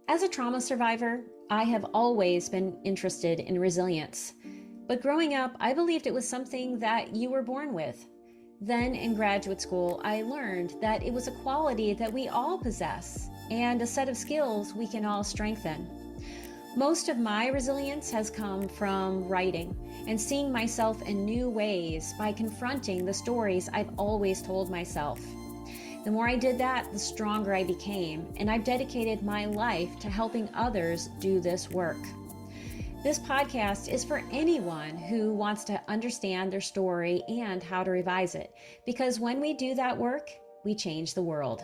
As a trauma survivor, I have always been interested in resilience. But growing up, I believed it was something that you were born with. Then in graduate school, I learned that it was a quality that we all possess and a set of skills we can all strengthen. Most of my resilience has come from writing and seeing myself in new ways by confronting the stories I've always told myself. The more I did that, the stronger I became, and I've dedicated my life to helping others do this work. This podcast is for anyone who wants to understand their story and how to revise it, because when we do that work, we change the world.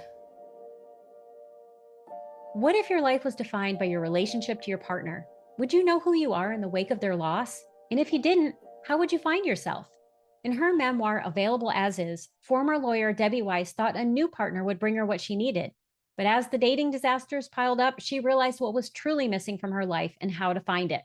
What if your life was defined by your relationship to your partner? Would you know who you are in the wake of their loss? And if you didn't, how would you find yourself? In her memoir, Available As Is, former lawyer Debbie Weiss thought a new partner would bring her what she needed. But as the dating disasters piled up, she realized what was truly missing from her life and how to find it.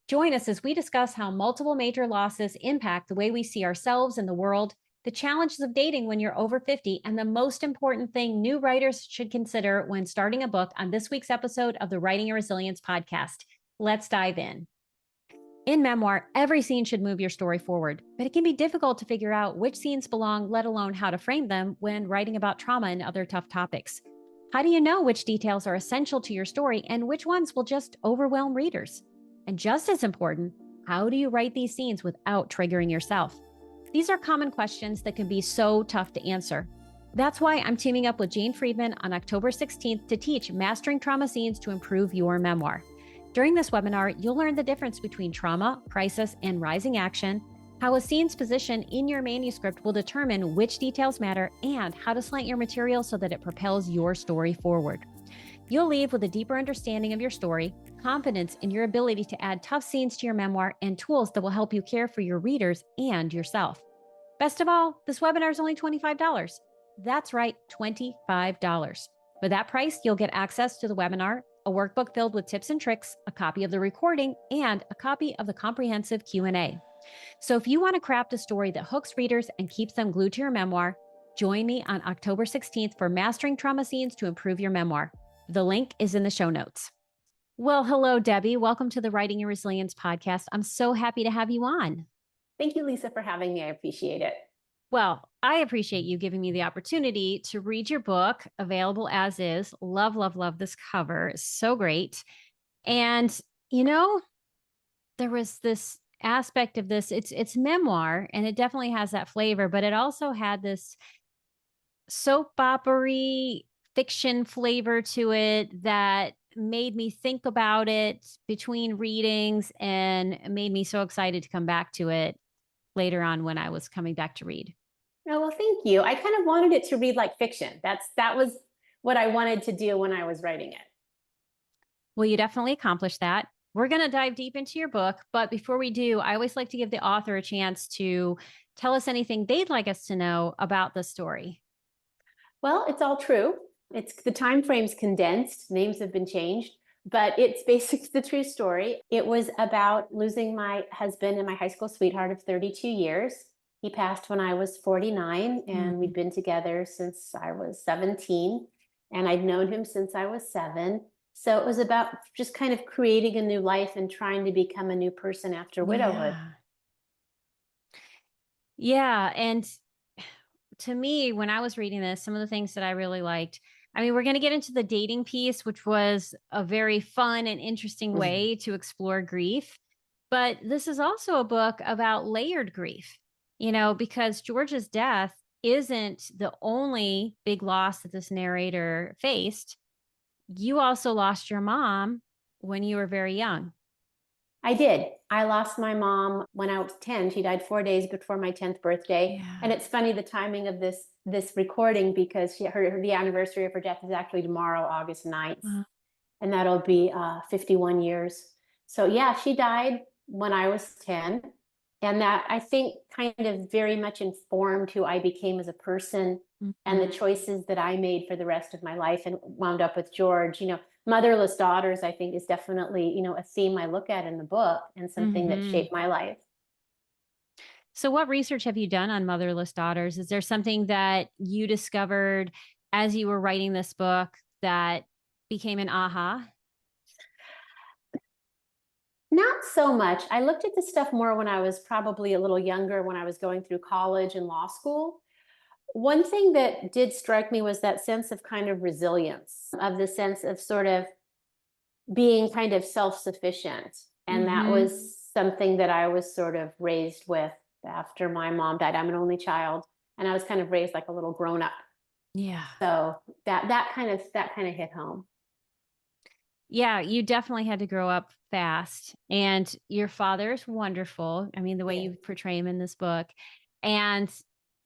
Join us as we discuss how multiple major losses impact the way we see ourselves and the world, the challenges of dating when you're over 50, and the most important thing new writers should consider when starting a book on this week's episode of the Writing Your Resilience podcast. Let's dive in. In memoir, every scene should move your story forward, but it can be difficult to figure out which scenes belong, let alone how to frame them when writing about trauma and other tough topics. How do you know which details are essential to your story and which ones will just overwhelm readers? And just as important, how do you write these scenes without triggering yourself? These are common questions that can be so tough to answer. That's why I'm teaming up with Jane Friedman on October 16th to teach Mastering Trauma Scenes to Improve Your Memoir. During this webinar, you'll learn the difference between trauma, crisis, and rising action, how a scene's position in your manuscript will determine which details matter, and how to slant your material so that it propels your story forward. You'll leave with a deeper understanding of your story, confidence in your ability to add tough scenes to your memoir, and tools that will help you care for your readers and yourself. Best of all, this webinar is only $25. That's right, $25. For that price, you'll get access to the webinar, a workbook filled with tips and tricks, a copy of the recording, and a copy of the comprehensive Q&A. So if you want to craft a story that hooks readers and keeps them glued to your memoir, join me on October 16th for Mastering Trauma Scenes to Improve Your Memoir. The link is in the show notes. Well, hello, Debbie. Welcome to the Writing Your Resilience podcast. I'm so happy to have you on. Thank you, Lisa, for having me. I appreciate it. Well, I appreciate you giving me the opportunity to read your book, Available As Is. Love, love, love this cover. It's so great. And, there was this aspect of this, it's memoir, and it definitely has that flavor, but it also had this soap opera fiction flavor to it that made me think about it between readings and made me so excited to come back to it later on when I was coming back to read. Oh, well, thank you. I kind of wanted it to read like fiction. That was what I wanted to do when I was writing it. Well, you definitely accomplished that. We're going to dive deep into your book, but before we do, I always like to give the author a chance to tell us anything they'd like us to know about the story. Well, it's all true. It's the time frame's condensed, names have been changed, but it's basically the true story. It was about losing my husband and my high school sweetheart of 32 years. He passed when I was 49, and we'd been together since I was 17, and I'd known him since I was 7. So it was about just kind of creating a new life and trying to become a new person after widowhood. Yeah. And to me, when I was reading this, some of the things that I really liked, we're going to get into the dating piece, which was a very fun and interesting way to explore grief. But this is also a book about layered grief, because George's death isn't the only big loss that this narrator faced. You also lost your mom when you were very young. I did. I lost my mom when I was 10. She died 4 days before my 10th birthday. Yeah. And it's funny the timing of this recording, because the anniversary of her death is actually tomorrow, August 9th. And that'll be 51 years. So yeah, she died when I was 10. And that, I think, kind of very much informed who I became as a person and the choices that I made for the rest of my life, and wound up with George. Motherless daughters, I think, is definitely, a theme I look at in the book, and something that shaped my life. So what research have you done on motherless daughters? Is there something that you discovered as you were writing this book that became an aha? Not so much. I looked at this stuff more when I was probably a little younger, when I was going through college and law school. One thing that did strike me was that sense of kind of resilience, of the sense of sort of being kind of self-sufficient. And that Mm-hmm. was something that I was sort of raised with after my mom died. I'm an only child, and I was kind of raised like a little grown up. Yeah. So that kind of hit home. Yeah, you definitely had to grow up fast. And your father's wonderful. I mean, the way Yeah, you portray him in this book. And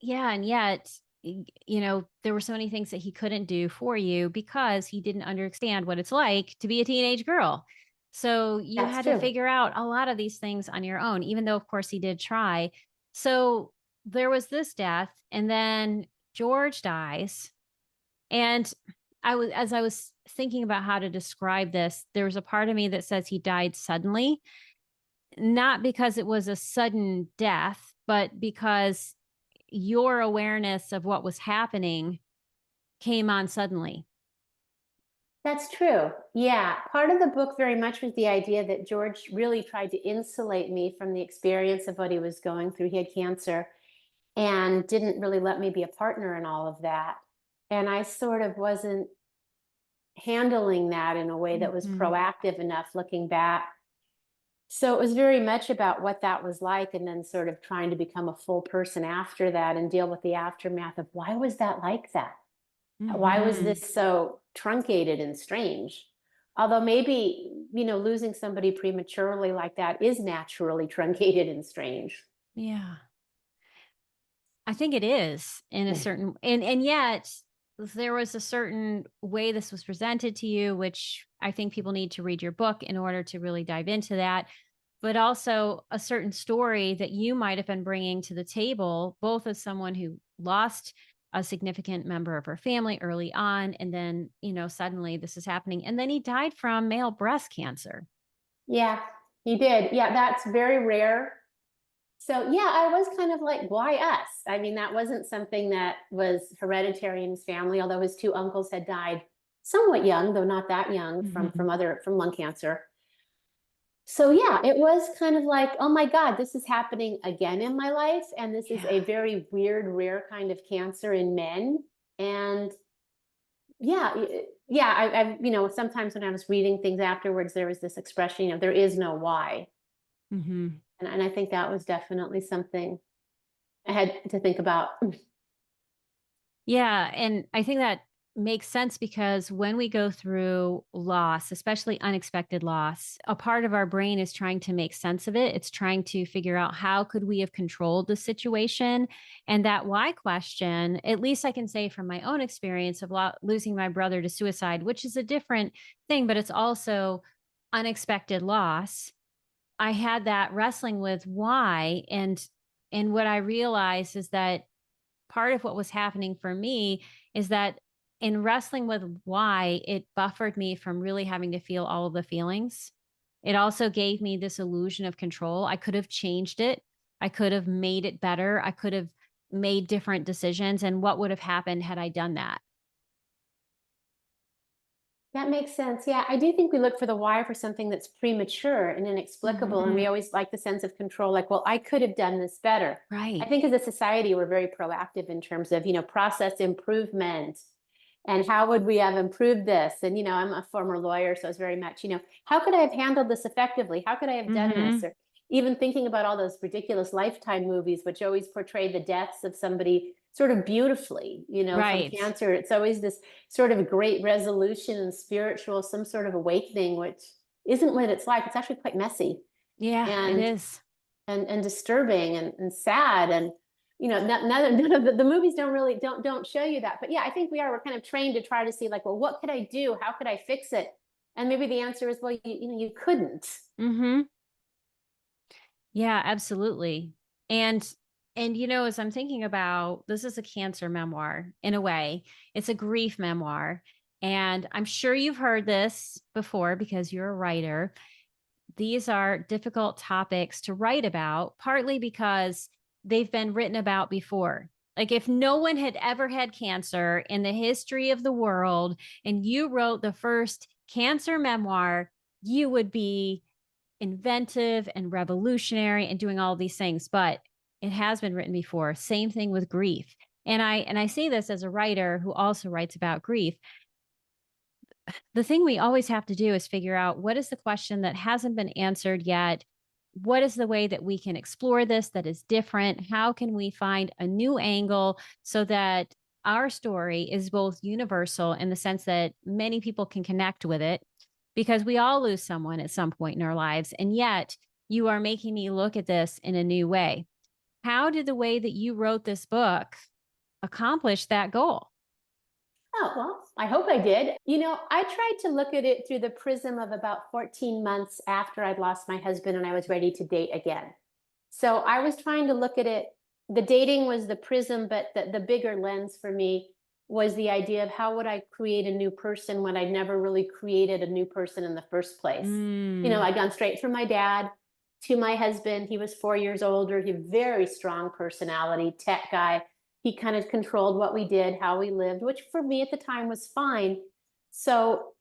yeah, and yet, there were so many things that he couldn't do for you because he didn't understand what it's like to be a teenage girl. So you that's had to true. figure out a lot of these things on your own, even though, of course, he did try. So there was this death, and then George dies. And as I was thinking about how to describe this, there was a part of me that says he died suddenly, not because it was a sudden death, but because your awareness of what was happening came on suddenly. That's true. Yeah. Part of the book very much was the idea that George really tried to insulate me from the experience of what he was going through. He had cancer and didn't really let me be a partner in all of that. And I sort of wasn't handling that in a way that was Mhm. proactive enough looking back. So it was very much about what that was like, and then sort of trying to become a full person after that and deal with the aftermath of why was that like that? Why was Mhm. this so truncated and strange? Although maybe, losing somebody prematurely like that is naturally truncated and strange. Yeah. I think it is in a certain, and yet there was a certain way this was presented to you, which I think people need to read your book in order to really dive into that, but also a certain story that you might have been bringing to the table, both as someone who lost a significant member of her family early on, and then, suddenly this is happening. And then he died from male breast cancer. Yeah, he did. Yeah, that's very rare. So yeah, I was kind of like, why us? I mean, that wasn't something that was hereditary in his family, although his two uncles had died somewhat young, though not that young, from Hmm. from lung cancer. So yeah, it was kind of like, oh my God, this is happening again in my life. And this is Yeah. a very weird, rare kind of cancer in men. And yeah, yeah, sometimes when I was reading things afterwards, there was this expression, there is no why. Hmm. And I think that was definitely something I had to think about. Yeah, and I think that makes sense because when we go through loss, especially unexpected loss, a part of our brain is trying to make sense of it. It's trying to figure out how could we have controlled the situation? And that why question, at least I can say from my own experience of losing my brother to suicide, which is a different thing, but it's also unexpected loss. I had that wrestling with why, and what I realized is that part of what was happening for me is that in wrestling with why, it buffered me from really having to feel all of the feelings. It also gave me this illusion of control. I could have changed it. I could have made it better. I could have made different decisions. And what would have happened had I done that? That makes sense. Yeah, I do think we look for the why for something that's premature and inexplicable. And Hmm. we always like the sense of control, like, well, I could have done this better. I Right. think as a society, we're very proactive in terms of, process improvement and how would we have improved this? And, I'm a former lawyer, so it's very much, how could I have handled this effectively? How could I have done this? Hmm. Or even thinking about all those ridiculous Lifetime movies, which always portray the deaths of somebody sort of beautifully, from Right. cancer. It's always this sort of great resolution and spiritual, some sort of awakening, which isn't what it's like. It's actually quite messy Yeah, it and is. and disturbing and sad. And none of the movies don't show you that. But yeah, I think we're kind of trained to try to see like, well, what could I do? How could I fix it? And maybe the answer is, well, you couldn't. Hmm. Yeah, absolutely. And as I'm thinking about, this is a cancer memoir in a way. It's a grief memoir. And I'm sure you've heard this before because you're a writer. These are difficult topics to write about, partly because they've been written about before. Like if no one had ever had cancer in the history of the world and you wrote the first cancer memoir, you would be inventive and revolutionary and doing all these things, but it has been written before. Same thing with grief. And I say this as a writer who also writes about grief. The thing we always have to do is figure out what is the question that hasn't been answered yet. What is the way that we can explore this that is different? How can we find a new angle so that our story is both universal in the sense that many people can connect with it? Because we all lose someone at some point in our lives. And yet you are making me look at this in a new way. How did the way that you wrote this book accomplish that goal? Oh, well, I hope I did. I tried to look at it through the prism of about 14 months after I'd lost my husband and I was ready to date again. So I was trying to look at it. The dating was the prism, but the bigger lens for me was the idea of how would I create a new person when I'd never really created a new person in the first place. Mm, I'd gone straight from my dad to my husband. He was 4 years older. He had a very strong personality, tech guy. He kind of controlled what we did, how we lived, which for me at the time was fine. So,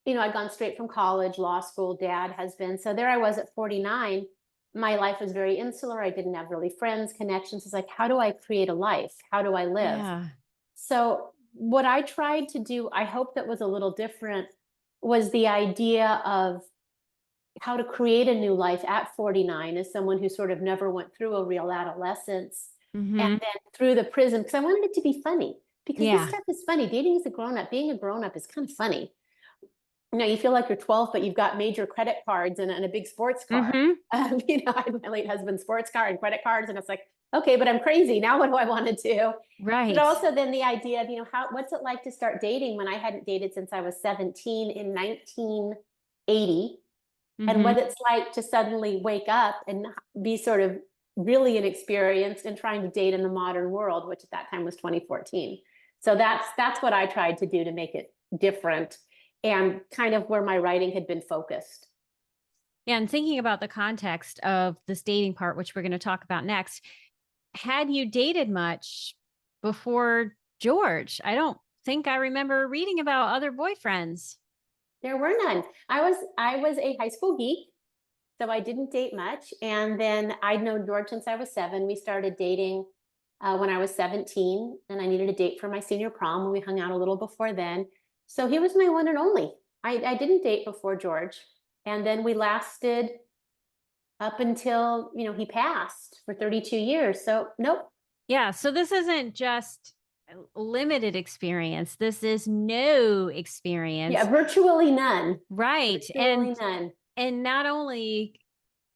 I'd gone straight from college, law school, dad, husband. So there I was at 49. My life was very insular. I didn't have really friends, connections. It's like, how do I create a life? How do I live? yeah. So what I tried to do, I hope that was a little different, was the idea of how to create a new life at 49 as someone who sort of never went through a real adolescence. And Hmm. then through the prism, because I wanted it to be funny, because this Yeah. stuff is funny. Dating as a grown up, being a grown up is kind of funny. You feel like you're 12, but you've got major credit cards and a big sports car. Hmm. I had my late husband's sports car and credit cards, and it's like, okay, but I'm crazy. Now what do I want to do? But Right. also then the idea of, what's it like to start dating when I hadn't dated since I was 17 in 1980, and Hmm. what it's like to suddenly wake up and be sort of really inexperienced and trying to date in the modern world, which at that time was 2014. So that's what I tried to do to make it different and kind of where my writing had been focused. Yeah, and thinking about the context of this dating part, which we're going to talk about next, had you dated much before George? I don't think I remember reading about other boyfriends. There were none. I was a high school geek, so I didn't date much. And then I'd known George since I was 7. We started dating when I was 17, and I needed a date for my senior prom, and we hung out a little before then. So he was my one and only. I didn't date before George. And then we lasted up until, he passed for 32 years. So nope. Yeah, so this isn't just limited experience. This is no Yeah, experience. virtually none. Right. Virtually none. And not only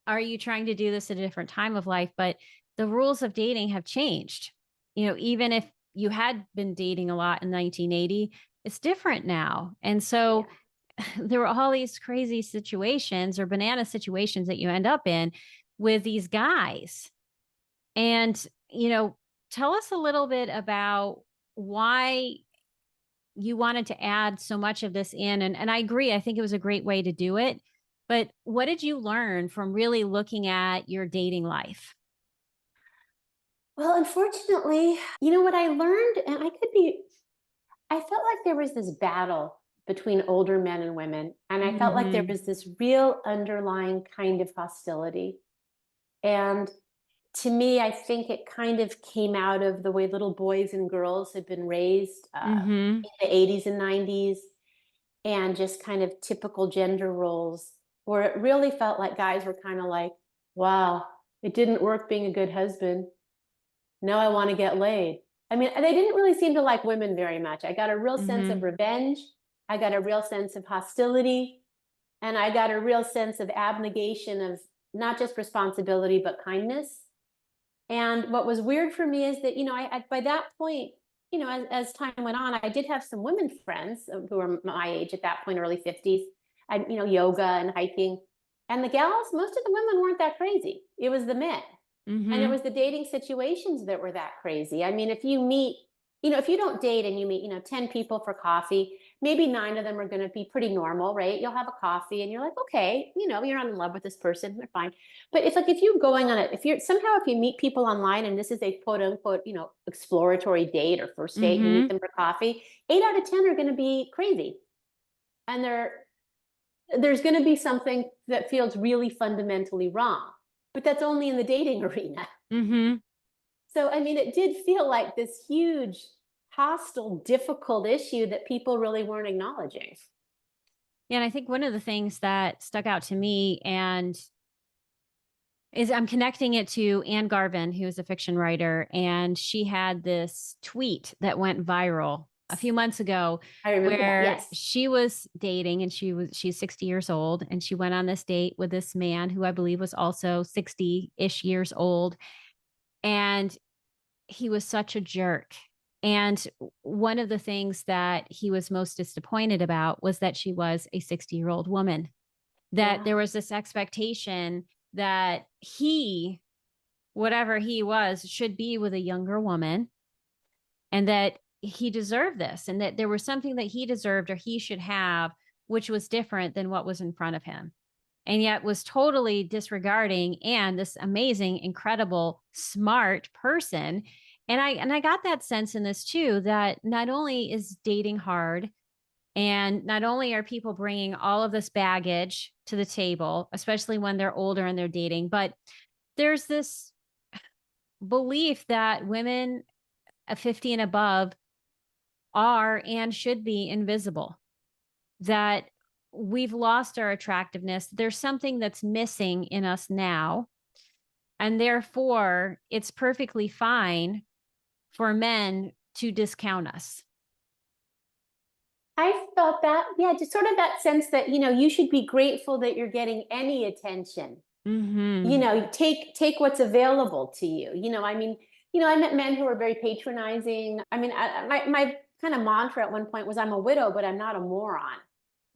are you trying to do this at a different time of life, but the rules of dating have changed. Even if you had been dating a lot in 1980, it's different now. And Yeah. so there were all these crazy situations or banana situations that you end up in with these guys. And, tell us a little bit about why you wanted to add so much of this in. And I agree, I think it was a great way to do it. But what did you learn from really looking at your dating life? Well, unfortunately, what I learned, and I felt like there was this battle between older men and women. And I felt like there Hmm. was this real underlying kind of hostility. And to me, I think it kind of came out of the way little boys and girls had been raised Hmm. in the 80s and 90s, and just kind of typical gender roles, where it really felt like guys were kind of like, wow, it didn't work being a good husband. Now I want to get laid. I mean, they didn't really seem to like women very much. I got a real sense of Hmm. revenge. I got a real sense of hostility. And I got a real sense of abnegation of not just responsibility, but kindness. And what was weird for me is that, by that point, as time went on, I did have some women friends who were my age at that point, early 50s, and, yoga and hiking. And the gals, most of the women weren't that crazy. It was the men. And it Hmm. was the dating situations that were that crazy. I mean, if you meet, if you don't date and you meet, 10 people for coffee, maybe 9 of them are going to be pretty normal, right? You'll have a coffee and you're like, okay, you're not in love with this person, they're fine. But it's like if you're going on it, if you meet people online and this is a quote unquote, exploratory date or first date, and you meet Hmm. them for coffee, 8 out of 10 are going to be crazy. And they're there's going to be something that feels really fundamentally wrong, but that's only in the dating arena. Mm-hmm. So, I mean, it did feel like this huge, hostile, difficult issue that people really weren't acknowledging. Yeah, and I think one of the things that stuck out to me and is I'm connecting it to Anne Garvin, who is a fiction writer, and she had this tweet that went viral a few months ago I remember that. where Yes. she was dating and she's 60 years old and she went on this date with this man who I believe was also 60-ish years old, and he was such a jerk. And one of the things that he was most disappointed about was that she was a 60-year-old woman, that Yeah. there was this expectation that he, whatever he was, should be with a younger woman, and that he deserved this, and that there was something that he deserved or he should have, which was different than what was in front of him. And yet was totally disregarding and this amazing, incredible, smart person. And I got that sense in this too, that not only is dating hard, and not only are people bringing all of this baggage to the table, especially when they're older and they're dating, but there's this belief that women of 50 and above are and should be invisible, that we've lost our attractiveness. There's something that's missing in us now. And therefore, it's perfectly fine for men to discount us. I felt that. Yeah, just sort of that sense that, you should be grateful that you're getting any attention. Mm-hmm. Take what's available to you. I mean, I met men who were very patronizing. I mean, my kind of mantra at one point was, I'm a widow, but I'm not a moron.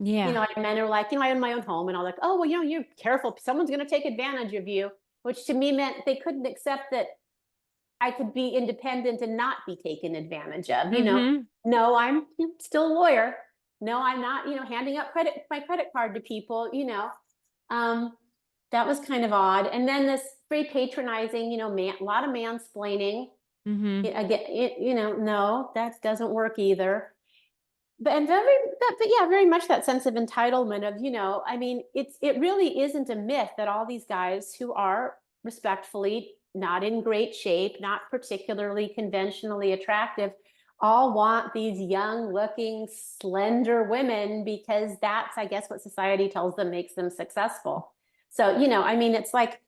Yeah. Men are like, I own my own home, and I'm like, oh, well, you're careful. Someone's going to take advantage of you, which to me meant they couldn't accept that I could be independent and not be taken advantage of. Mm-hmm. No, I'm still a lawyer. No, I'm not, handing up my credit card to people, um, that was kind of odd. And then this very patronizing, a lot of mansplaining. Mm-hmm. Again, no, that doesn't work either. But yeah, very much that sense of entitlement of, I mean, it really isn't a myth that all these guys who are respectfully not in great shape, not particularly conventionally attractive, all want these young looking, slender women because that's, I guess, what society tells them makes them successful. So, I mean, it's like,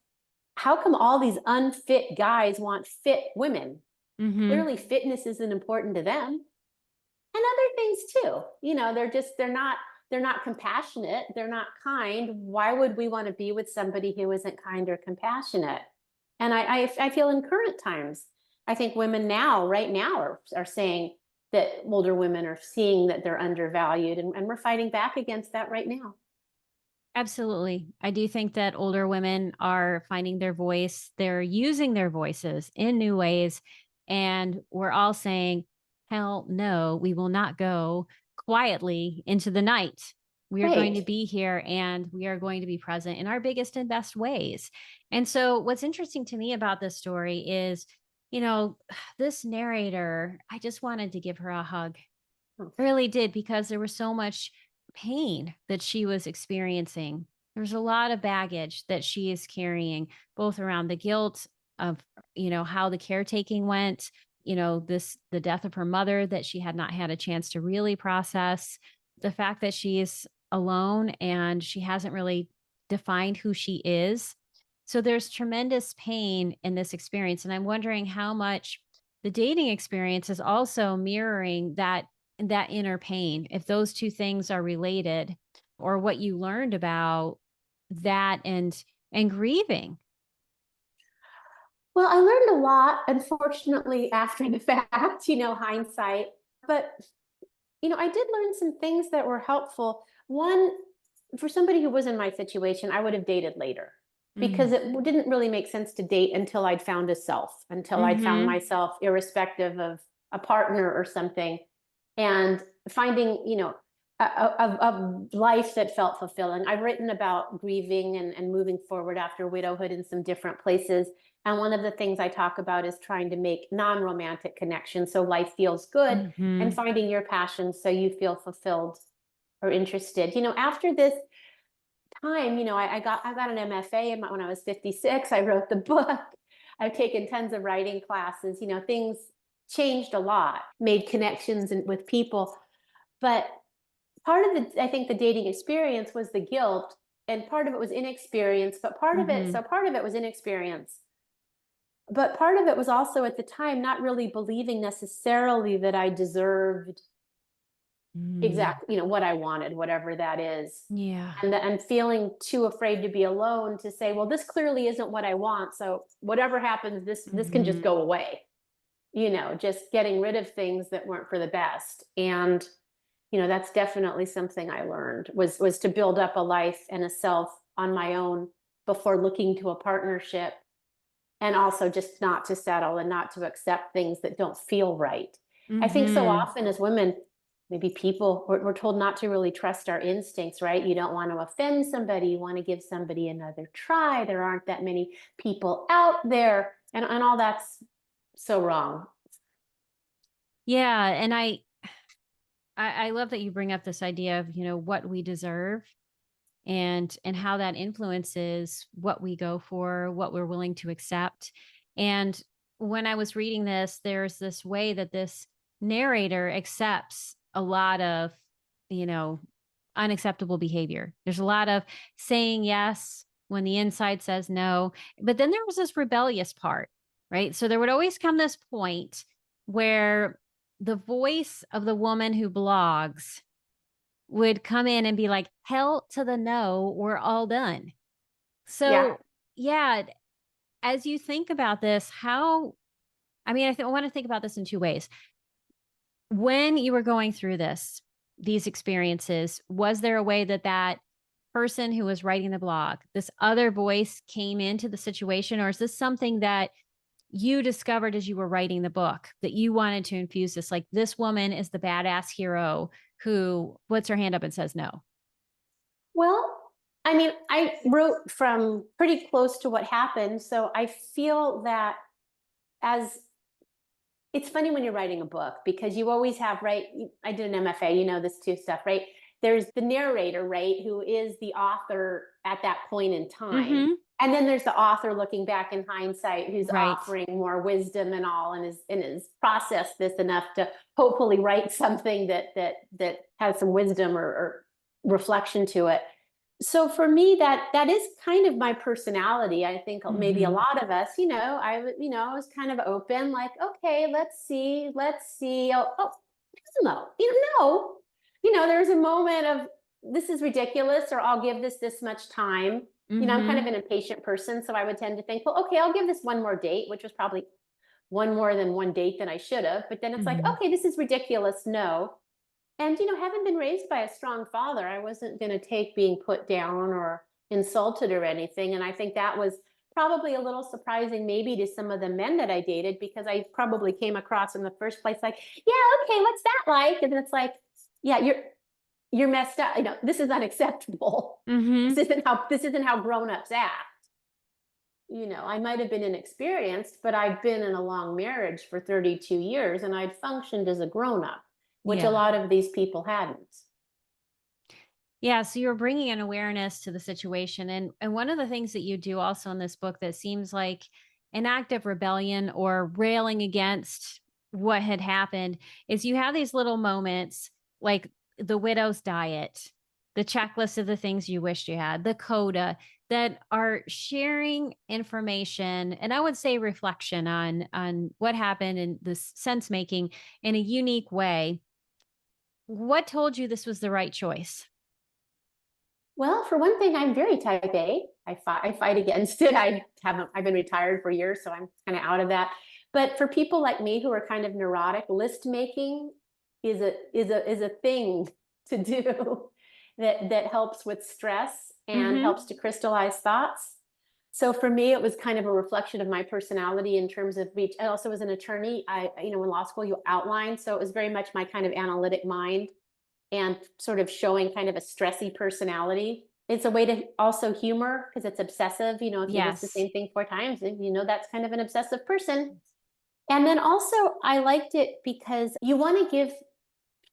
how come all these unfit guys want fit women? Mm-hmm. Clearly, fitness isn't important to them, and other things too. They're not compassionate, they're not kind. Why would we want to be with somebody who isn't kind or compassionate? And I feel in current times, I think women now, right now, are saying that older women are seeing that they're undervalued, and we're fighting back against that right now. Absolutely. I do think that older women are finding their voice. They're using their voices in new ways. And we're all saying, hell no, we will not go quietly into the night. We are going to Right. be here and we are going to be present in our biggest and best ways. And so, what's interesting to me about this story is, you know, this narrator, I just wanted to give her a hug. I really did, because there was so much pain that she was experiencing. There's a lot of baggage that she is carrying, both around the guilt of, how the caretaking went, the death of her mother that she had not had a chance to really process, the fact that she is alone and she hasn't really defined who she is. So there's tremendous pain in this experience. And I'm wondering how much the dating experience is also mirroring that inner pain, if those two things are related, or what you learned about that and grieving. Well, I learned a lot, unfortunately, after the fact, hindsight. But, I did learn some things that were helpful. One, for somebody who was in my situation, I would have dated later, because Mm. it didn't really make sense to date until I'd found a self, until I'd found Mhm. myself, irrespective of a partner or something, and finding, a life that felt fulfilling. I've written about grieving and moving forward after widowhood in some different places. And one of the things I talk about is trying to make non-romantic connections so life feels good, and Mhm. finding your passion so you feel fulfilled or interested. After this, time, I got an MFA when I was 56. I wrote the book. I've taken tons of writing classes. Things changed a lot, made connections with people. But I think the dating experience was the guilt, and part of it was inexperience, but part of it was inexperience. But part of it was also at the time not really believing necessarily that I deserved Mm. exactly, what I wanted, whatever that is. Yeah. And feeling too afraid to be alone to say, well, this clearly isn't what I want. So whatever happens, this can just Mhm. go away. Just getting rid of things that weren't for the best. And that's definitely something I learned was to build up a life and a self on my own before looking to a partnership, and also just not to settle and not to accept things that don't feel right. I think so Mhm. often as women, maybe we're told not to really trust our instincts, right? You don't want to offend somebody. You want to give somebody another try. There aren't that many people out there. And all that's so wrong. Yeah, and I love that you bring up this idea of, what we deserve and how that influences what we go for, what we're willing to accept. And when I was reading this, there's this way that this narrator accepts a lot of, you know, unacceptable behavior. There's a lot of saying yes when the inside says no. But then there was this rebellious part, right? So there would always come this point where the voice of the woman who blogs would come in and be like, hell to the no, we're all done. Yeah. So, yeah, as you think about this, I want to think about this in two ways. When you were going through these experiences, was there a way that that person who was writing the blog, this other voice came into the situation, or is this something that you discovered as you were writing the book that you wanted to infuse this? Like, this woman is the badass hero who puts her hand up and says no. Well, I mean, I wrote from pretty close to what happened. So I feel that as it's funny when you're writing a book because you always have, right? I did an MFA, this too stuff, right? There's the narrator, right, who is the author at that point in time. Mm-hmm. And then there's the author looking back in hindsight who's Right. offering more wisdom and all and is processed this enough to hopefully write something that has some wisdom or reflection to it. So for me, that is kind of my personality. I think maybe a Mm-hmm. lot of us, I was kind of open, like, okay, let's see. Oh, no, there's a moment of this is ridiculous, or I'll give this much time. I'm kind Mm-hmm. of an impatient person, so I would tend to think, well, okay, I'll give this one more date, which was probably one more than one date than I should have. But then it's like, Mm-hmm. okay, this is ridiculous. No, and, having been raised by a strong father, I wasn't going to take being put down or insulted or anything. And I think that was probably a little surprising, maybe to some of the men that I dated, because I probably came across in the first place like, yeah, okay, what's that like? And then it's like, yeah, you're messed up. This is unacceptable. Mm-hmm. This isn't how grown-ups act. I might have been inexperienced, but I've been in a long marriage for 32 years and I'd functioned as a grown-up, which a Yeah. lot of these people hadn't. Yeah. So you're bringing an awareness to the situation. And one of the things that you do also in this book that seems like an act of rebellion or railing against what had happened is you have these little moments like the widow's diet, the checklist of the things you wished you had, the coda that are sharing information and I would say reflection on what happened and this sense making in a unique way. What told you this was the right choice? Well, for one thing, I'm very type A. I fight against it. I've been retired for years, so I'm kind of out of that. But for people like me who are kind of neurotic, list making is a thing to do that helps with stress and Mm-hmm. helps to crystallize thoughts. So for me, it was kind of a reflection of my personality in terms of reach. I also was an attorney. In law school, you outline. So it was very much my kind of analytic mind and sort of showing kind of a stressy personality. It's a way to also humor because it's obsessive. If you list the Yes. same thing 4 times, then that's kind of an obsessive person. And then also, I liked it because you want to give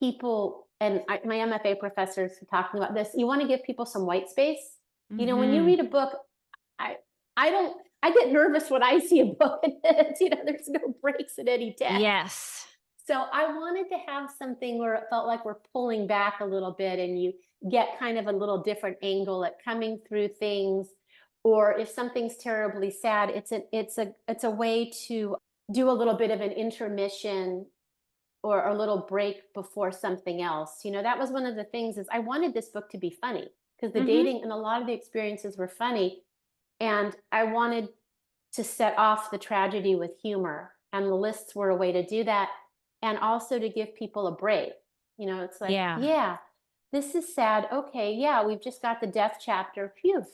people, and my MFA professors talking about this, you want to give people some white space. You know, when you read a book, I I don't I get nervous when I see a book and it's, there's no breaks in any text. Yes. So I wanted to have something where it felt like we're pulling back a little bit and you get kind of a little different angle at coming through things. Or if something's terribly sad, it's a way to do a little bit of an intermission or a little break before something else. That was one of the things is I wanted this book to be funny because the Hmm. dating and a lot of the experiences were funny. And I wanted to set off the tragedy with humor. And the lists were a way to do that. And also to give people a break. It's like, Yeah. yeah, this is sad. Okay, yeah, we've just got the death chapter. Phew.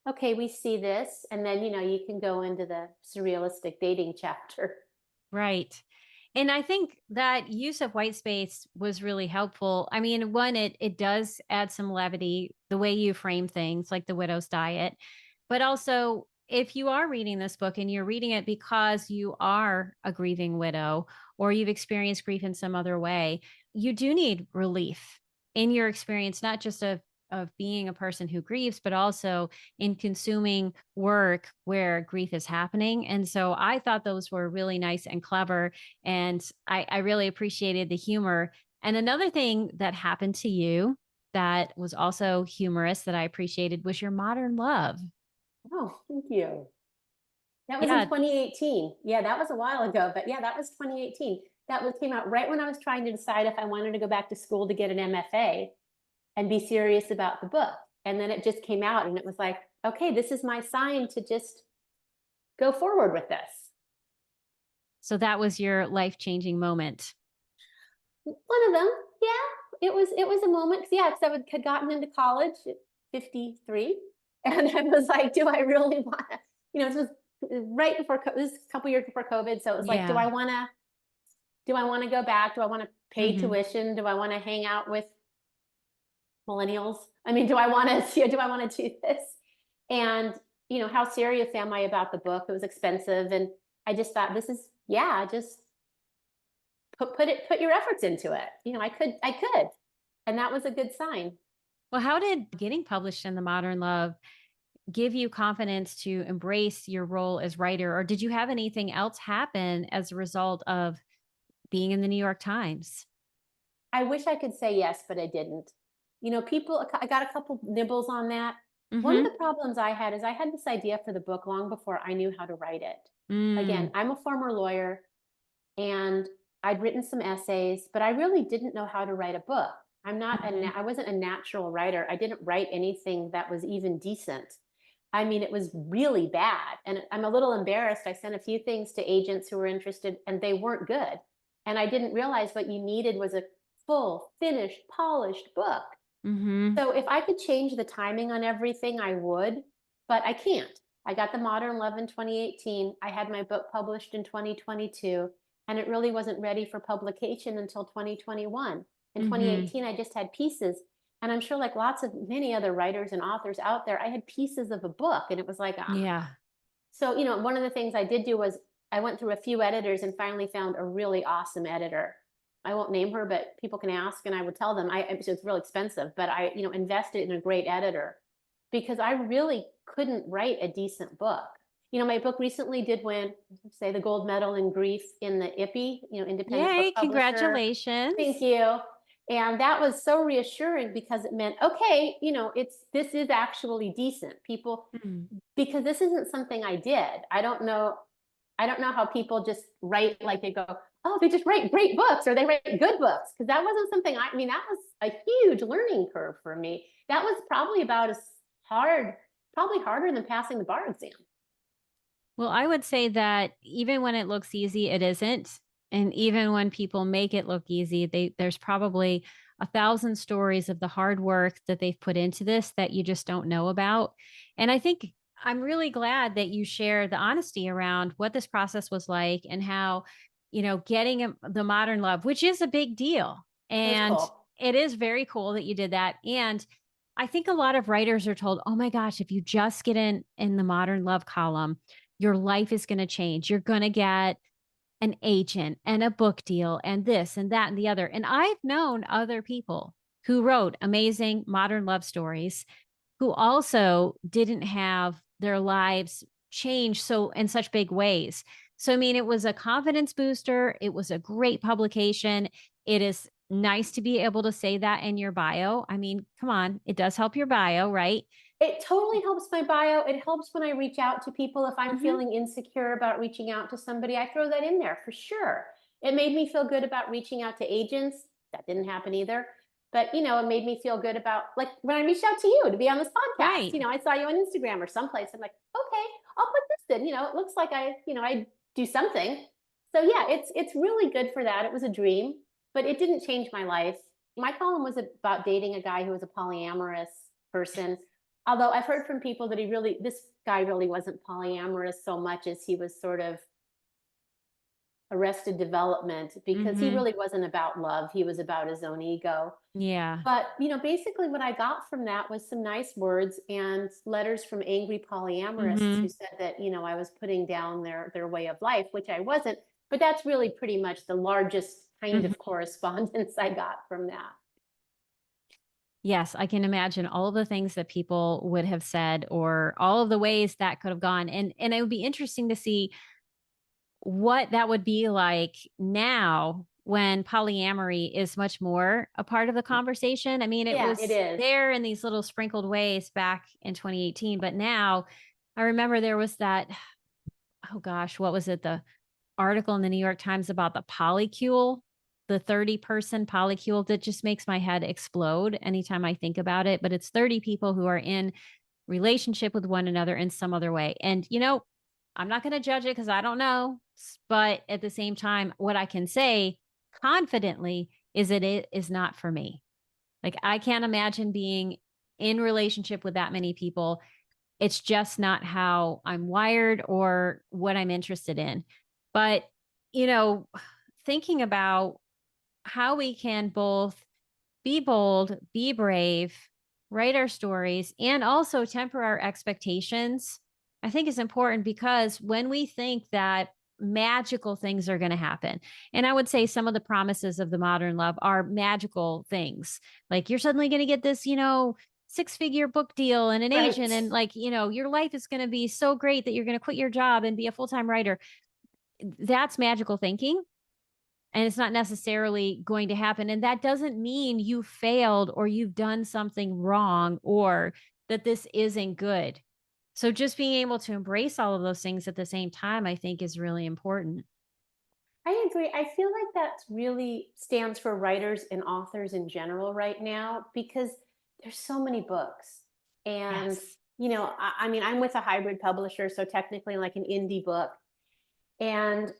Okay, we see this. And then, you can go into the surrealistic dating chapter. Right. And I think that use of white space was really helpful. I mean, one, it does add some levity, the way you frame things, like the widow's diet. But also, if you are reading this book and you're reading it because you are a grieving widow or you've experienced grief in some other way, you do need relief in your experience, not just of being a person who grieves, but also in consuming work where grief is happening. And so I thought those were really nice and clever. And I really appreciated the humor. And another thing that happened to you that was also humorous that I appreciated was your modern love. Oh, thank you. That was in Yeah. 2018. Yeah, that was a while ago, but yeah, that was 2018. That was came out right when I was trying to decide if I wanted to go back to school to get an MFA and be serious about the book. And then it just came out and it was like, okay, this is my sign to just go forward with this. So that was your life changing moment. One of them, yeah, it was a moment. Yeah, because had gotten into college at 53, and I was like, do I really want to? This was right before this was a couple years before COVID, so it was like, do Yeah. I want to? Do I want to go back? Do I want to pay Hmm. tuition? Do I want to hang out with millennials? I mean, do I want to? Do I want to do this? And how serious am I about the book? It was expensive, and I just thought this is just put your efforts into it. I could, and that was a good sign. Well, how did getting published in the Modern Love give you confidence to embrace your role as writer? Or did you have anything else happen as a result of being in the New York Times? I wish I could say yes, but I didn't. People. I got a couple nibbles on that. One of Mhm. the problems I had is I had this idea for the book long before I knew how to write it. Again, Mm. I'm a former lawyer, and I'd written some essays, but I really didn't know how to write a book. Mhm. I wasn't a natural writer. I didn't write anything that was even decent. I mean, it was really bad. And I'm a little embarrassed. I sent a few things to agents who were interested and they weren't good. And I didn't realize what you needed was a full, finished, polished book. Mhm. So if I could change the timing on everything, I would, but I can't. I got the Modern Love in 2018. I had my book published in 2022, and it really wasn't ready for publication until 2021. In Mhm. 2018, I just had pieces. And I'm sure, like lots of many other writers and authors out there, I had pieces of a book, and it was like, ah. Yeah. So, one of the things I did do was I went through a few editors and finally found a really awesome editor. I won't name her, but people can ask and I would tell them. It was real expensive, but I, invested in a great editor because I really couldn't write a decent book. My book recently did win, say, the gold medal in grief in the IPPY, Independent Book Yay, Publisher. Thank congratulations. you. And that was so reassuring because it meant, okay, this is actually decent. People, Mm. because this isn't something I did. I don't know how people just write, like they go, oh, they just write great books or they write good books. Because that wasn't something I mean, that was a huge learning curve for me. That was probably about as hard, probably harder than passing the bar exam. Well, I would say that even when it looks easy, it isn't. And even when people make it look easy, there's probably 1,000 stories of the hard work that they've put into this that you just don't know about. And I think I'm really glad that you share the honesty around what this process was like and how, getting the modern love, which is a big deal. It was And cool. it is very cool that you did that. And I think a lot of writers are told, oh my gosh, if you just get in the modern love column, your life is going to change. You're going to get an agent and a book deal and this and that and the other. And I've known other people who wrote amazing modern love stories who also didn't have their lives change so in such big ways. So, I mean, it was a confidence booster. It was a great publication. It is nice to be able to say that in your bio. I mean, come on, it does help your bio, right? It totally helps my bio. It helps when I reach out to people. If I'm Hmm. feeling insecure about reaching out to somebody, I throw that in there for sure. It made me feel good about reaching out to agents. That didn't happen either. But, it made me feel good about, like, when I reached out to you to be on this podcast. Right. I saw you on Instagram or someplace. I'm like, okay, I'll put this in. It looks like I do something. So yeah, it's really good for that. It was a dream, but it didn't change my life. My column was about dating a guy who was a polyamorous person. Although I've heard from people that this guy really wasn't polyamorous so much as he was sort of arrested development, because he Hmm. really wasn't about love. He was about his own ego. Yeah. But, basically what I got from that was some nice words and letters from angry polyamorists who Hmm. said that, I was putting down their way of life, which I wasn't. But that's really pretty much the largest kind of Hmm. correspondence I got from that. Yes, I can imagine all of the things that people would have said or all of the ways that could have gone. And it would be interesting to see what that would be like now when polyamory is much more a part of the conversation. I mean, it Yeah, it was is. there in these little sprinkled ways back in 2018, but now I remember there was that, oh gosh, what was it? The article in the New York Times about the polycule, the 30-person polycule that just makes my head explode anytime I think about it. But it's 30 people who are in relationship with one another in some other way. And, I'm not going to judge it because I don't know. But at the same time, what I can say confidently is that it is not for me. Like, I can't imagine being in relationship with that many people. It's just not how I'm wired or what I'm interested in. But, you know, thinking about how we can both be bold, be brave, write our stories, and also temper our expectations, I think is important because when we think that magical things are going to happen, and I would say some of the promises of the modern love are magical things, like you're suddenly going to get this, six-figure book deal and an Right. agent, and like, your life is going to be so great that you're going to quit your job and be a full-time writer. That's magical thinking, and it's not necessarily going to happen. And that doesn't mean you failed or you've done something wrong or that this isn't good. So just being able to embrace all of those things at the same time, I think is really important. I agree. I feel like that really stands for writers and authors in general right now, because there's so many books. And, Yes. I mean, I'm with a hybrid publisher, so technically like an indie book. And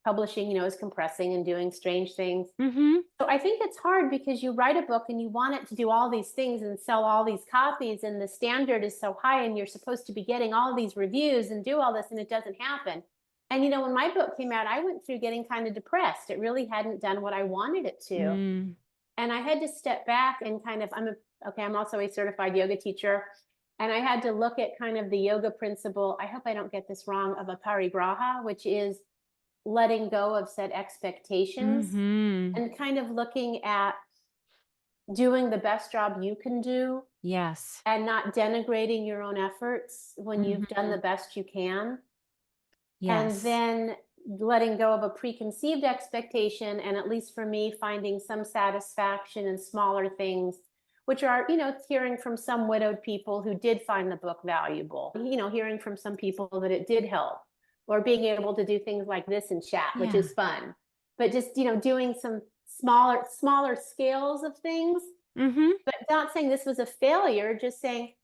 publishing, is compressing and doing strange things. Mm-hmm. So I think it's hard because you write a book and you want it to do all these things and sell all these copies, and the standard is so high, and you're supposed to be getting all these reviews and do all this, and it doesn't happen. And when my book came out, I went through getting kind of depressed. It really hadn't done what I wanted it to. Mm. And I had to step back and kind of, I'm also a certified yoga teacher. And I had to look at kind of the yoga principle. I hope I don't get this wrong, of a parigraha, which is letting go of set expectations Mm-hmm. and kind of looking at doing the best job you can do Yes. and not denigrating your own efforts when you've done Mm-hmm. the best you can. And Yes. then letting go of a preconceived expectation, and at least for me, finding some satisfaction in smaller things, which are, hearing from some widowed people who did find the book valuable, hearing from some people that it did help, or being able to do things like this in chat, which Yeah. is fun. But just, doing some smaller scales of things, Mm-hmm. but not saying this was a failure, just saying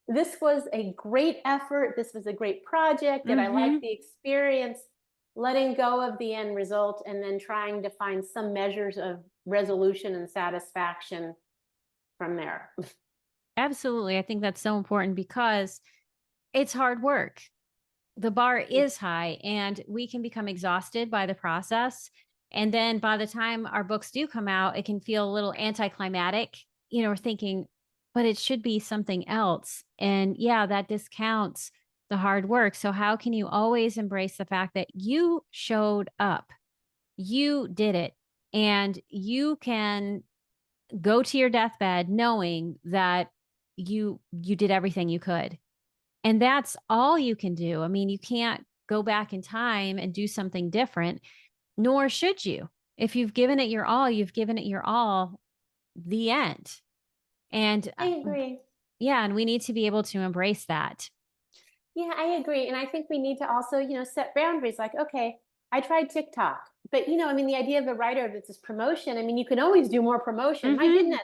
this was a great effort. This was a great project, and I like Mm-hmm. the experience. Letting go of the end result and then trying to find some measures of resolution and satisfaction from there. Absolutely. I think that's so important because it's hard work. The bar is high and we can become exhausted by the process. And then by the time our books do come out, it can feel a little anticlimactic. We're thinking, but it should be something else. And yeah, that discounts the hard work. So, how can you always embrace the fact that you showed up? You did it. And you can go to your deathbed knowing that you did everything you could. And that's all you can do. I mean, you can't go back in time and do something different, nor should you. If you've given it your all, you've given it your all, the end. And I agree. yeah, and we need to be able to embrace that. Yeah, I agree. And I think we need to also, set boundaries like, okay, I tried TikTok, but I mean, the idea of the writer that's this promotion, I mean, you can always do more promotion. My Mm-hmm. goodness,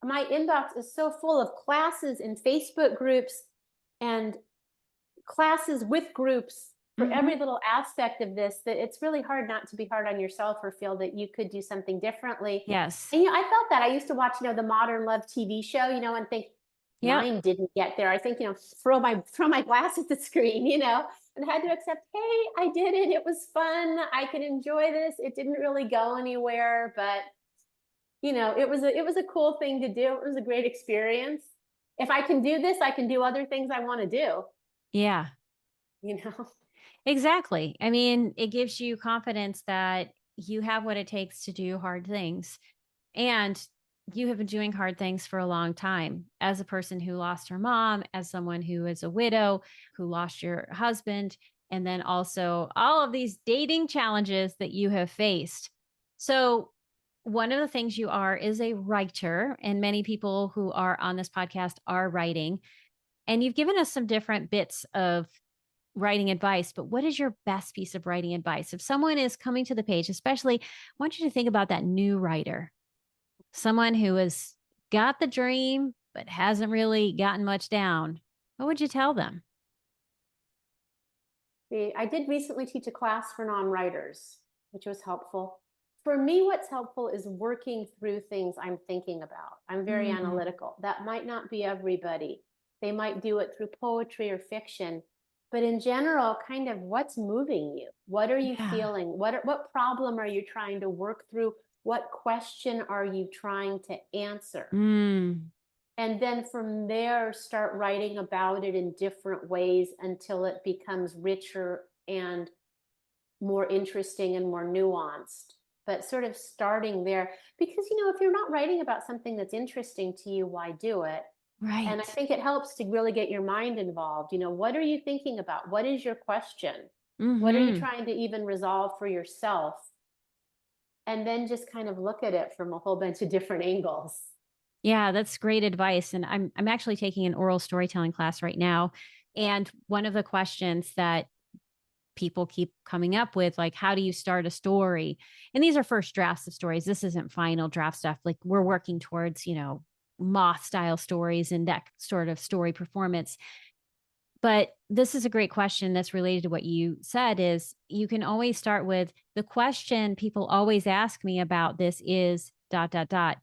my inbox is so full of classes and Facebook groups and classes with groups for Mm-hmm. every little aspect of this that it's really hard not to be hard on yourself or feel that you could do something differently. Yes. And I felt that I used to watch, the Modern Love TV show, and think Yep. mine didn't get there. I think, throw my glass at the screen, and had to accept, hey, I did it. It was fun. I could enjoy this. It didn't really go anywhere, but it was a cool thing to do. It was a great experience. If I can do this, I can do other things I want to do, Yeah. you know. Exactly. I mean, it gives you confidence that you have what it takes to do hard things. And you have been doing hard things for a long time. As a person who lost her mom, as someone who is a widow, who lost your husband, and then also all of these dating challenges that you have faced. So, one of the things you are is a writer, and many people who are on this podcast are writing. And you've given us some different bits of writing advice, but what is your best piece of writing advice? If someone is coming to the page, especially, I want you to think about that new writer, someone who has got the dream, but hasn't really gotten much down. What would you tell them? I did recently teach a class for non-writers, which was helpful. For me, what's helpful is working through things I'm thinking about. I'm very Mm, analytical. That might not be everybody. They might do it through poetry or fiction, but in general, kind of what's moving you? What are you yeah. feeling? What problem are you trying to work through? What question are you trying to answer? Mm, And then from there, start writing about it in different ways until it becomes richer and more interesting and more nuanced. But sort of starting there, because if you're not writing about something that's interesting to you, why do it? And I right. think it helps to really get your mind involved. What are you thinking about? What is your question? What are you Hmm. trying to even resolve for yourself? And then just kind of look at it from a whole bunch of different angles. Yeah, that's great advice. And I'm actually taking an oral storytelling class right now. And one of the questions that people keep coming up with, like, how do you start a story? And these are first drafts of stories. This isn't final draft stuff. Like, we're working towards, moth style stories and that sort of story performance. But this is a great question that's related to what you said, is you can always start with the question people always ask me about this is dot dot dot,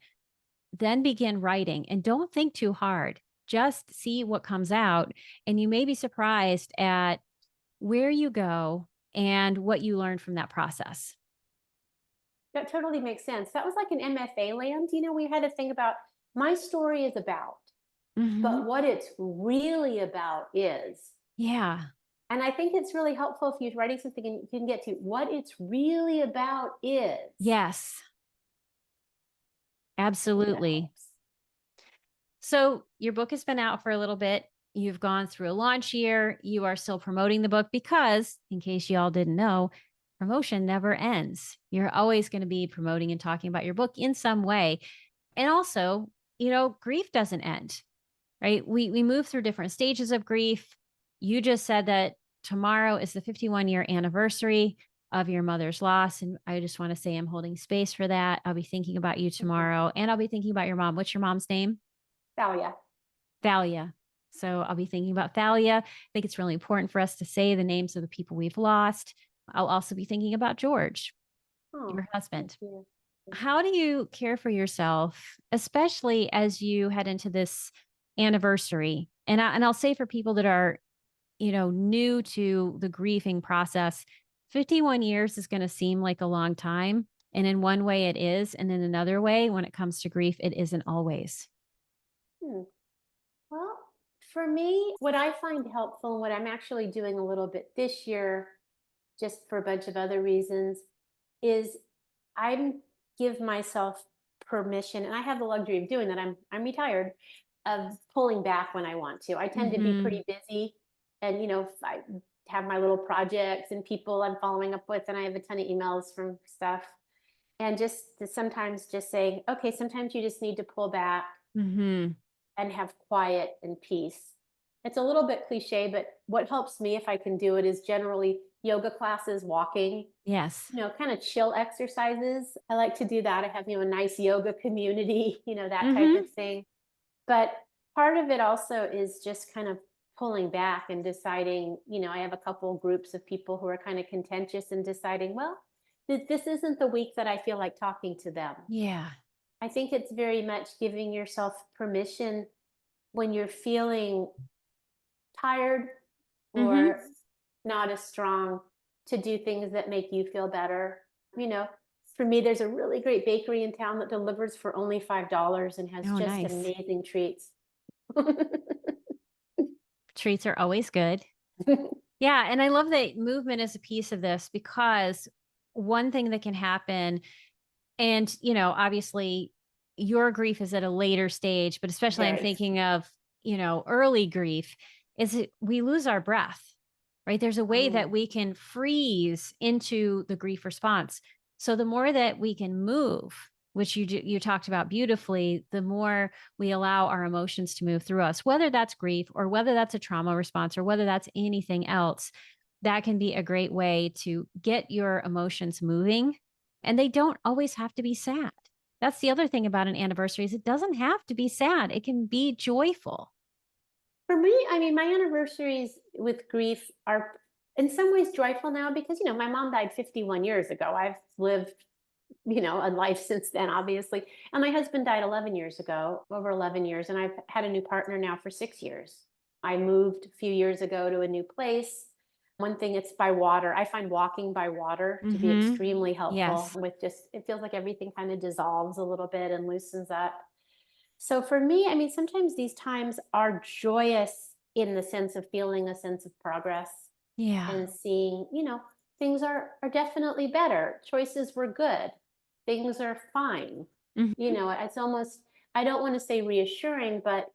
then begin writing and don't think too hard. Just see what comes out, and you may be surprised at where you go and what you learn from that process. That totally makes sense. That was like an MFA land. We had to think about my story is about, Hmm. but what it's really about is. Yeah. And I think it's really helpful if you're writing something and you can get to what it's really about is. Yes, I think that absolutely. helps. So your book has been out for a little bit. You've gone through a launch year. You are still promoting the book because, in case you all didn't know, promotion never ends. You're always going to be promoting and talking about your book in some way. And also, grief doesn't end, right? We move through different stages of grief. You just said that tomorrow is the 51-year anniversary of your mother's loss. And I just want to say I'm holding space for that. I'll be thinking about you Mhm. tomorrow, and I'll be thinking about your mom. What's your mom's name? Thalia. Thalia. So I'll be thinking about Thalia. I think it's really important for us to say the names of the people we've lost. I'll also be thinking about George, Oh, your thank husband. you. How do you care for yourself, especially as you head into this anniversary? And I'll say, for people that are, new to the grieving process, 51 years is going to seem like a long time. And in one way it is. And in another way, when it comes to grief, it isn't always. Hmm. Well, for me, what I find helpful and what I'm actually doing a little bit this year, just for a bunch of other reasons, is I give myself permission, and I have the luxury of doing that. I'm retired, of pulling back when I want to. I tend to be pretty busy, and if I have my little projects and people I'm following up with, and I have a ton of emails from stuff, and just to sometimes just saying, okay, sometimes you just need to pull back Mm-hmm. and have quiet and peace. It's a little bit cliche, but what helps me if I can do it is generally yoga classes, walking, Yes. kind of chill exercises. I like to do that. I have, a nice yoga community, that type Mm-hmm. of thing. But part of it also is just kind of pulling back and deciding, I have a couple groups of people who are kind of contentious and deciding, well, this isn't the week that I feel like talking to them. Yeah. I think it's very much giving yourself permission when you're feeling tired Mm-hmm. or not as strong to do things that make you feel better. You know, for me, there's a really great bakery in town that delivers for only $5 and has Oh, just nice. amazing treats. Treats are always good. Yeah. And I love that movement is a piece of this, because one thing that can happen, and, obviously your grief is at a later stage, but especially I'm Very. thinking of, early grief, is that we lose our breath, right? There's a way that Oh, we can freeze into the grief response. So the more that we can move, which you talked about beautifully, the more we allow our emotions to move through us, whether that's grief or whether that's a trauma response or whether that's anything else. That can be a great way to get your emotions moving, and they don't always have to be sad. That's the other thing about an anniversary, is it doesn't have to be sad. It can be joyful. for me, I mean, my anniversaries with grief are in some ways joyful now because, my mom died 51 years ago. I've lived, a life since then, obviously. And my husband died 11 years ago, over 11 years. And I've had a new partner now for 6 years. I moved a few years ago to a new place. One thing, it's by water. I find walking by water to be Mm-hmm. extremely helpful Yes. with just, it feels like everything kind of dissolves a little bit and loosens up. So for me, I mean, sometimes these times are joyous in the sense of feeling a sense of progress Yeah. and seeing, things are definitely better. Choices were good. Things are fine. Mhm. It's almost, I don't want to say reassuring, but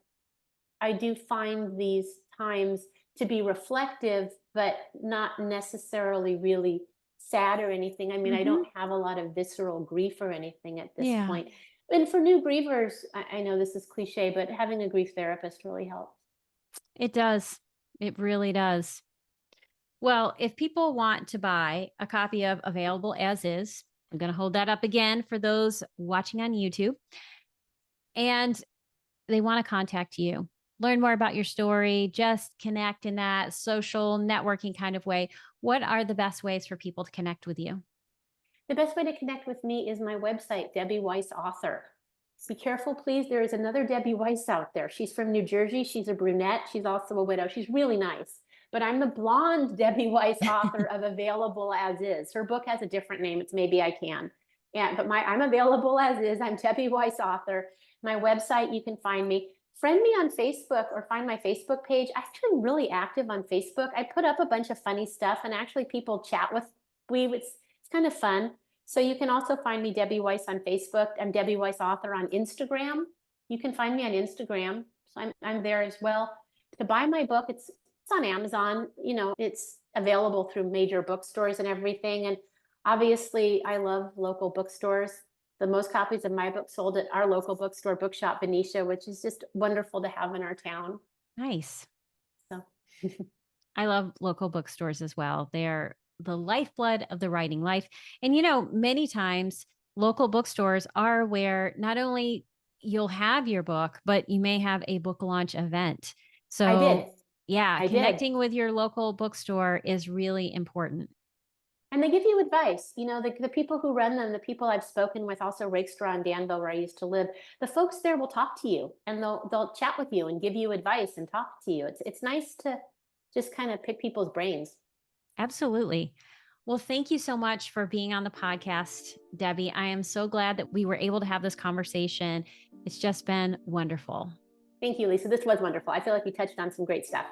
I do find these times to be reflective, but not necessarily really sad or anything. I mean, I Mhm. don't have a lot of visceral grief or anything at this Yeah. point. And for new grievers, I know this is cliche, but having a grief therapist really helps. It does. It really does. Well, if people want to buy a copy of Available As Is, I'm going to hold that up again for those watching on YouTube, and they want to contact you, learn more about your story, just connect in that social networking kind of way, what are the best ways for people to connect with you? The best way to connect with me is my website, Debbie Weiss Author. Be careful, please. There is another Debbie Weiss out there. She's from New Jersey. She's a brunette. She's also a widow. She's really nice. But I'm the blonde Debbie Weiss author of Available As Is. Her book has a different name. It's Maybe I Can. Yeah, but I'm Available As Is. I'm Debbie Weiss author. My website, you can find me. Friend me on Facebook or find my Facebook page. I've been really active on Facebook. I put up a bunch of funny stuff, and actually people chat with me. It's kind of fun. So you can also find me, Debbie Weiss, on Facebook. I'm Debbie Weiss Author on Instagram. You can find me on Instagram. So I'm there as well. To buy my book, it's on Amazon. It's available through major bookstores and everything. And obviously, I love local bookstores. The most copies of my book sold at our local bookstore, Bookshop Benicia, which is just wonderful to have in our town. Nice. So I love local bookstores as well. They're the lifeblood of the writing life. And, many times local bookstores are where not only you'll have your book, but you may have a book launch event. I did. So, yeah, I did. connecting with your local bookstore is really important. And they give you advice. The people who run them, the people I've spoken with, also Rakestraw and Danville, where I used to live, the folks there will talk to you and they'll chat with you and give you advice and talk to you. It's nice to just kind of pick people's brains. Absolutely. Well, thank you so much for being on the podcast, Debbie. I am so glad that we were able to have this conversation. It's just been wonderful. Thank you, Lisa. This was wonderful. I feel like we touched on some great stuff.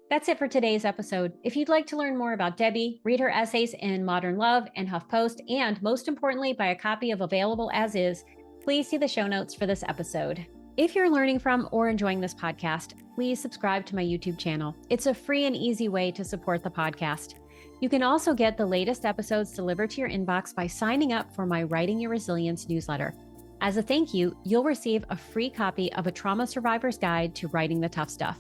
That's it for today's episode. If you'd like to learn more about Debbie, read her essays in Modern Love and HuffPost, and most importantly, buy a copy of Available As Is, please see the show notes for this episode. If you're learning from or enjoying this podcast, please subscribe to my YouTube channel. It's a free and easy way to support the podcast. You can also get the latest episodes delivered to your inbox by signing up for my Writing Your Resilience newsletter. As a thank you, you'll receive a free copy of A Trauma Survivor's Guide to Writing the Tough Stuff.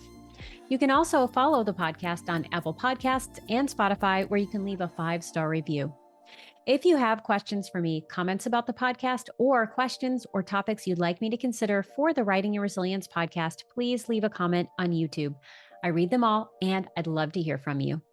You can also follow the podcast on Apple Podcasts and Spotify, where you can leave a 5-star review. If you have questions for me, comments about the podcast, or questions or topics you'd like me to consider for the Writing Your Resilience podcast, please leave a comment on YouTube. I read them all, and I'd love to hear from you.